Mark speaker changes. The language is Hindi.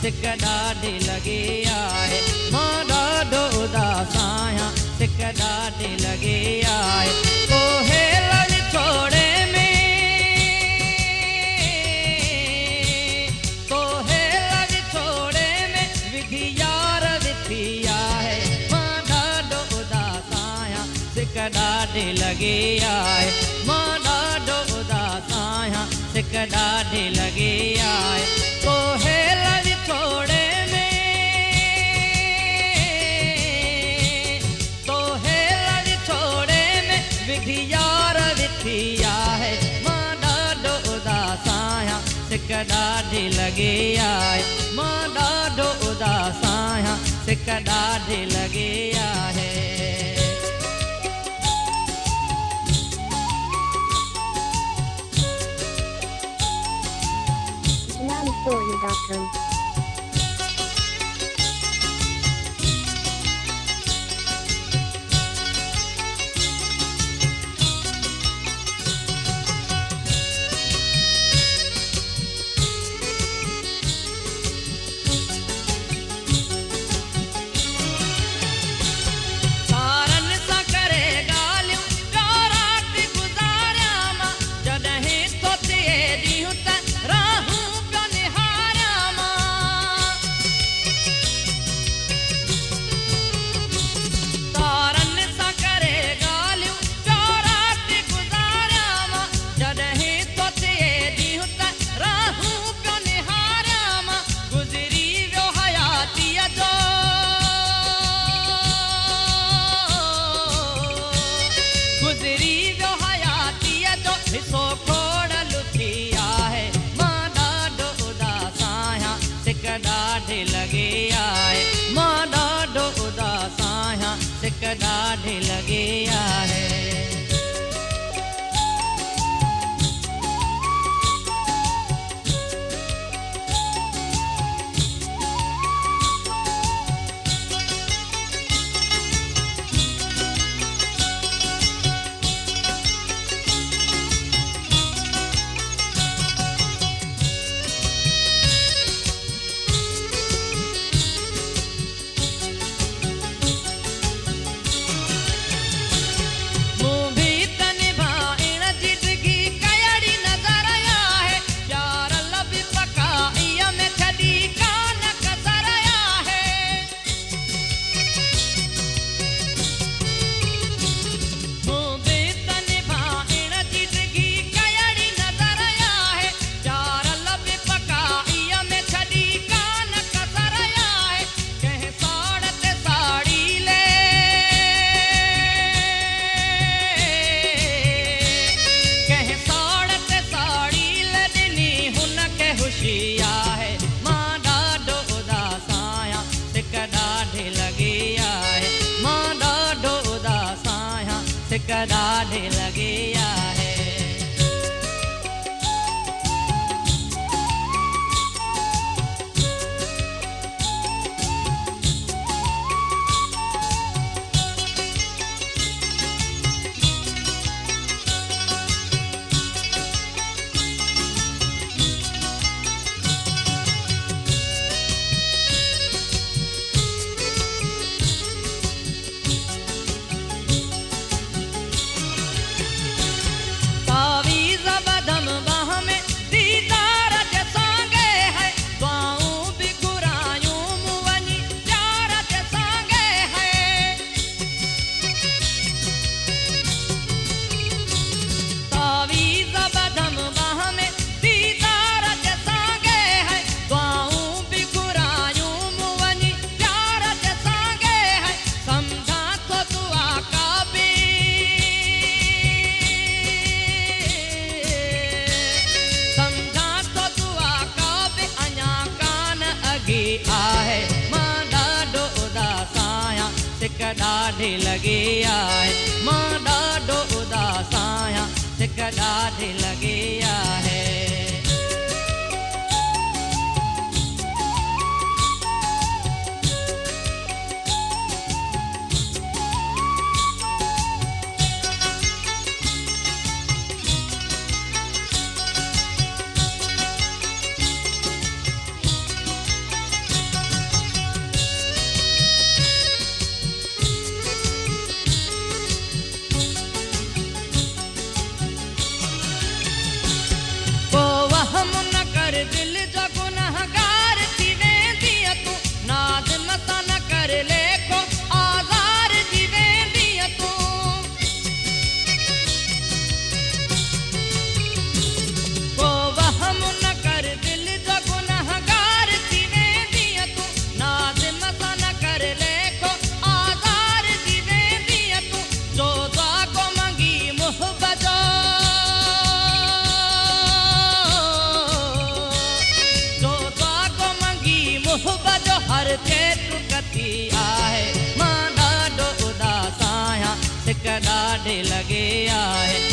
Speaker 1: सिक ॾाढी लॻी आहे। मां ॾाढो उदास आहियां, सिक ॾाढी लॻी आहे। तोहे लड़ छोड़े में, तोहे लड़ छोड़े में विधि यार विथी आहे। मां ॾाढो उदास आहियां, सिक ॾाढी लॻी आहे। मां ॾाढो उदास आहियां, सिक ॾाढी लॻी आहे। तोहे लड़ छोड़े में, तोहे लड़ छोड़े में विधि यार विथी आहे। मां ॾाढो उदास आहियां, सिक ॾाढी लॻी आहे। मां ॾाढो उदास आहियां, सिक ॾाढी लॻी आहे।
Speaker 2: Tsunamistory.com.
Speaker 1: सारन सां करे ॻाल्हियूं प्याराट गुज़ारिया मां, जॾहिं तो थिए ॾींहुं त राहूं पियो निहारिया मां। सारन सां करे ॻाल्हियूं प्याराट गुज़ारिया मां, जॾहिं तो थिए ॾींहुं त राहूं पियो निहारिया मां। गुज़री वियो हयातीअ जो, गुज़री वियो हयातीअ जो हिसो खोड़ लुथी आहे। मां ॾाढो उदास आहियां, सिक ॾाढी लॻी आहे। मां ॾाढो उदास आहियां, सिक ॾाढी लॻी आहे। मूं भी त निभाइण जिंदगी कयड़ी नज़र आहे। प्यार लब पकाईअ में छॾी कान कसर आहे। मूं भी त निभाइण जिंदगी कयड़ी नज़र आहे। प्यार लब पकाईअ में छॾी कान कसर आहे। कंहिं साड़ ते साड़ी ले, कंहिं साड़ ते साड़ी ले ॾिनी हुनखे ख़ुशी आहे। मां ॾाढो उदास आहियां, सिक ॾाढी लॻी आहे। मां ॾाढो उदास आहियां, सिक ॾाढी लॻी आहे। तावीज़ बदम बाह में दीदार ते सांगे है। दुआऊं भी घुरायूं मूं वञी प्यार ते सांगे है। तावीज़ बदम बाह में दीदार ते सांगे है। दुआऊं भी घुरायूं मूं वञी प्यार ते सांगे है। सम्झां थो दुआ का बि, सम्झां थो दुआ का बि अञा कान अॻी आहे। मां ॾाढो उदास आहियां, सिक ॾाढी लॻी आहे। मां ॾाढो उदास आहियां, सिक ॾाढी लॻी आहे। दिल जो गुनहगार थी वेंदी तूं नाज़िम सां न कर लेखो आज़ार थी वेंदी तूं को वहम न कर दिल जो गुनहगार थी वेंदी तूं नाज़िम सां न कर लेखो आज़ार थी वेंदी तूं जो को मंगी मुहबत मुहबत हर चेत कती आहे मां ॾाढो उदास आहियां सिक ॾाढे लॻे आहे